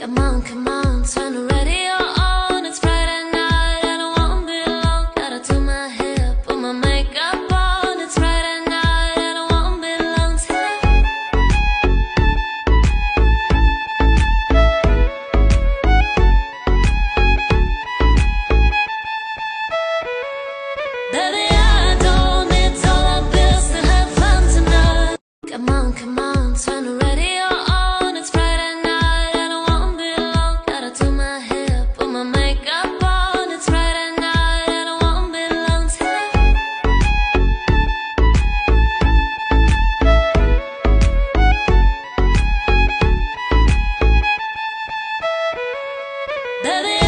Come on, turn the radio on. It's Friday night and I won't be long. Gotta do my hair, put my makeup on. It's Friday night and I won't be long till baby, I don't need dollar bills to have fun tonight. Come on, turn the radio on. It's Friday night and I won't be long. Gotta do my hair, put my makeup on. It's Friday night and I won't be long till baby,